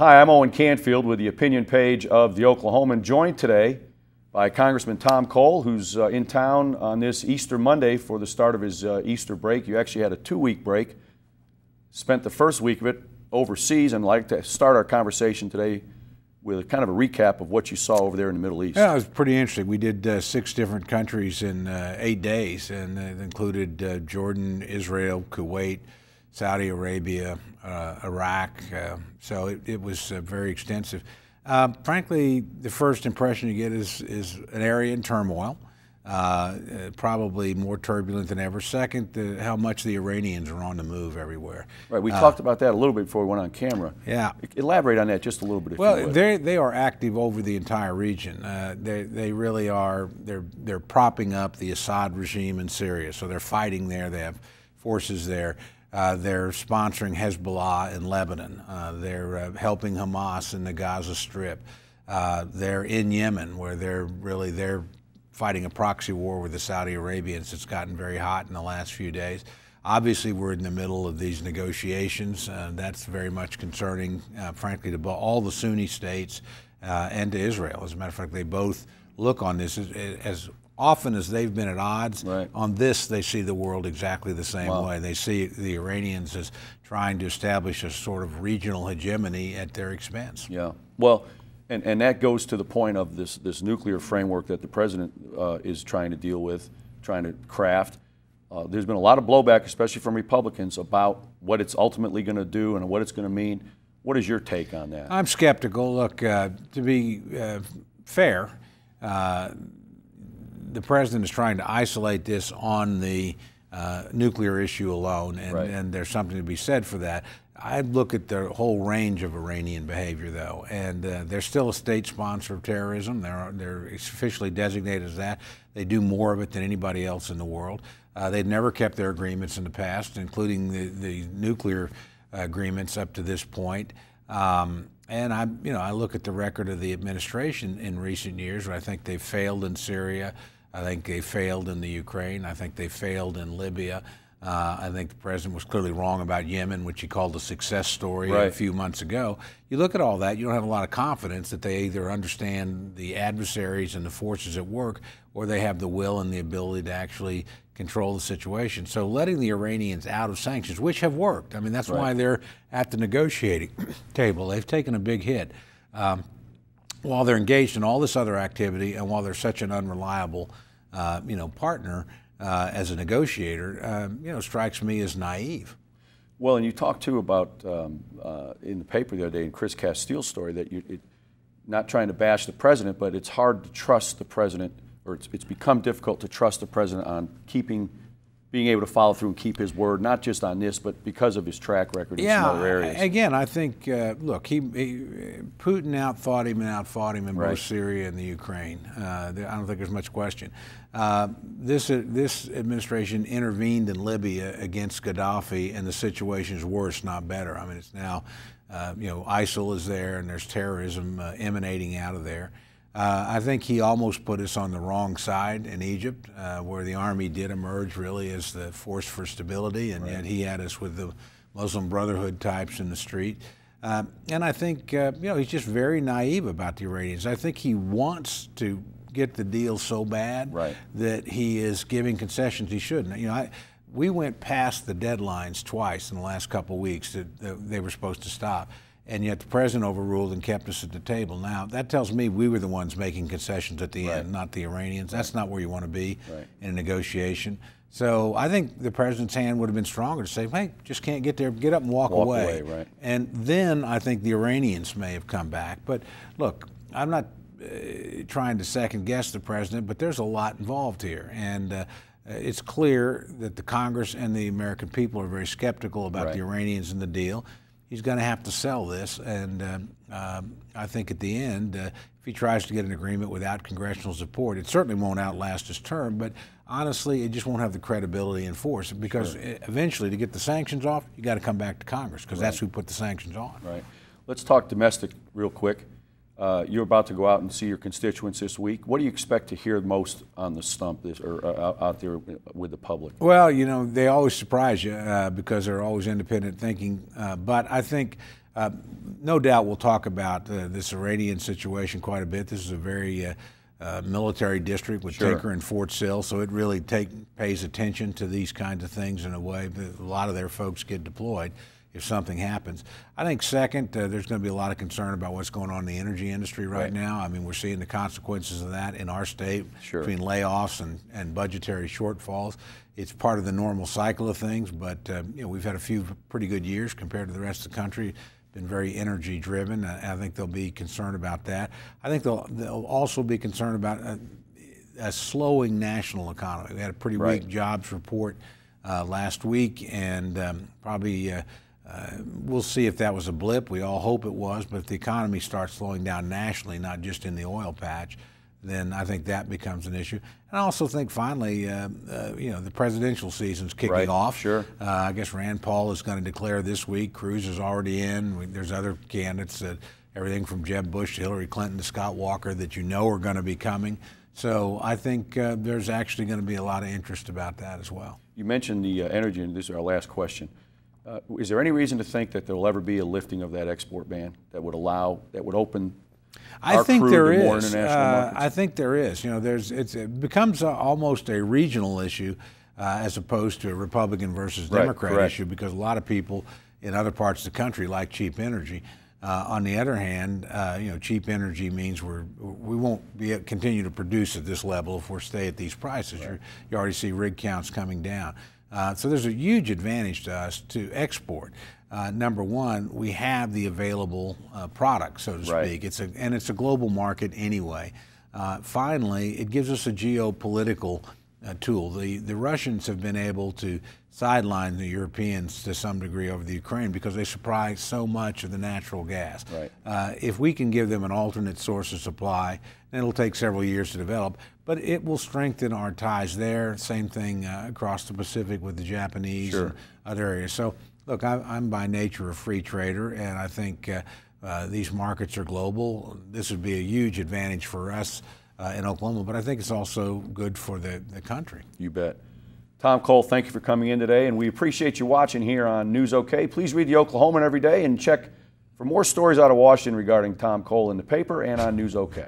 Hi, I'm Owen Canfield with the opinion page of the Oklahoman, joined today by Congressman Tom Cole, who's in town on this Easter Monday for the start of his Easter break. You actually had a 2-week break, spent the first week of it overseas, and I'd like to start our conversation today with kind of a recap of what you saw over there in the Middle East. Yeah, it was pretty interesting. We did 6 different countries in 8 days, and it included Jordan, Israel, Kuwait, Saudi Arabia, Iraq. So it was very extensive. Frankly, the first impression you get is an area in turmoil, probably more turbulent than ever. Second, how much the Iranians are on the move everywhere. Right, we talked about that a little bit before we went on camera. Yeah. Elaborate on that just a little bit, if you would. They are active over the entire region. They really are. They're propping up the Assad regime in Syria, so they're fighting there. They have forces there. They're sponsoring Hezbollah in Lebanon. They're helping Hamas in the Gaza Strip. They're in Yemen, where they're fighting a proxy war with the Saudi Arabians. It's gotten very hot in the last few days. Obviously, we're in the middle of these negotiations. That's very much concerning, frankly, to all the Sunni states and to Israel. As a matter of fact, they both look on this as often as they've been at odds. Right. On this, they see the world exactly the same way. They see the Iranians as trying to establish a sort of regional hegemony at their expense. Yeah. Well, and that goes to the point of this nuclear framework that the president is trying to deal with, trying to craft. There's been a lot of blowback, especially from Republicans, about what it's ultimately going to do and what it's going to mean. What is your take on that? I'm skeptical. Look, to be fair, the president is trying to isolate this on the nuclear issue alone, and there's something to be said for that. I look at the whole range of Iranian behavior, though, and they're still a state sponsor of terrorism. They're officially designated as that. They do more of it than anybody else in the world. They've never kept their agreements in the past, including the nuclear agreements up to this point. And I look at the record of the administration in recent years, where I think they've failed in Syria. I think they failed in the Ukraine. I think they failed in Libya. I think the president was clearly wrong about Yemen, which he called a success story a few months ago. You look at all that, you don't have a lot of confidence that they either understand the adversaries and the forces at work, or they have the will and the ability to actually control the situation. So letting the Iranians out of sanctions, which have worked, I mean, that's why they're at the negotiating table. They've taken a big hit. While they're engaged in all this other activity, and while they're such an unreliable, partner as a negotiator, strikes me as naive. Well, and you talked too about in the paper the other day in Chris Castile's story that not trying to bash the president, but it's hard to trust the president, or it's become difficult to trust the president on being able to follow through and keep his word, not just on this, but because of his track record in some other areas. Again, I think, look, Putin outfought him in both Syria and the Ukraine. I don't think there's much question. This administration intervened in Libya against Gaddafi, and the situation is worse, not better. I mean, it's now, ISIL is there, and there's terrorism emanating out of there. I think he almost put us on the wrong side in Egypt, where the army did emerge really as the force for stability, and yet he had us with the Muslim Brotherhood types in the street. And I think, he's just very naive about the Iranians. I think he wants to get the deal so bad that he is giving concessions he shouldn't. We went past the deadlines twice in the last couple of weeks that they were supposed to stop. And yet the president overruled and kept us at the table. Now, that tells me we were the ones making concessions at the end, not the Iranians. That's not where you want to be in a negotiation. So I think the president's hand would have been stronger to say, hey, just can't get there, get up and walk away. And then I think the Iranians may have come back. But look, I'm not trying to second guess the president, but there's a lot involved here. And it's clear that the Congress and the American people are very skeptical about the Iranians and the deal. He's going to have to sell this, and I think at the end, if he tries to get an agreement without congressional support, it certainly won't outlast his term, but honestly, it just won't have the credibility and force, because eventually, to get the sanctions off, you got to come back to Congress, because that's who put the sanctions on. Right. Let's talk domestic real quick. You're about to go out and see your constituents this week. What do you expect to hear most on the stump out there with the public? Well, they always surprise you because they're always independent thinking. But I think No doubt we'll talk about this Iranian situation quite a bit. This is a very military district with Tinker and Fort Sill, so it really pays attention to these kinds of things in a way that a lot of their folks get deployed if something happens. I think second, there's going to be a lot of concern about what's going on in the energy industry right now. I mean, we're seeing the consequences of that in our state between layoffs and budgetary shortfalls. It's part of the normal cycle of things, but you know, we've had a few pretty good years compared to the rest of the country. Been very energy driven. I think they'll be concerned about that. I think they'll also be concerned about a slowing national economy. We had a pretty weak jobs report last week, and probably we'll see if that was a blip. We all hope it was, but if the economy starts slowing down nationally, not just in the oil patch, then I think that becomes an issue. And I also think finally, you know, the presidential season's kicking off. I guess Rand Paul is going to declare this week. Cruz is already in. There's other candidates, everything from Jeb Bush to Hillary Clinton to Scott Walker, that you know are going to be coming. So I think there's actually going to be a lot of interest about that as well. You mentioned the energy, and this is our last question. Is there any reason to think that there will ever be a lifting of that export ban that would open I think there is. I think there is. You know, it becomes almost a regional issue as opposed to a Republican versus Democrat issue, because a lot of people in other parts of the country like cheap energy. On the other hand, you know, cheap energy means we won't continue to produce at this level if we're stay at these prices. You already see rig counts coming down. So there's a huge advantage to us to export. Number one, we have the available product, so to speak. And it's a global market anyway. Finally, it gives us a geopolitical tool. The Russians have been able to sideline the Europeans to some degree over the Ukraine because they supply so much of the natural gas. If we can give them an alternate source of supply, then it'll take several years to develop, but it will strengthen our ties there. Same thing across the Pacific with the Japanese and other areas. So, look, I'm by nature a free trader, and I think these markets are global. This would be a huge advantage for us in Oklahoma, but I think it's also good for the country. You bet. Tom Cole, thank you for coming in today, and we appreciate you watching here on News OK. Please read the Oklahoman every day and check for more stories out of Washington regarding Tom Cole in the paper and on News OK.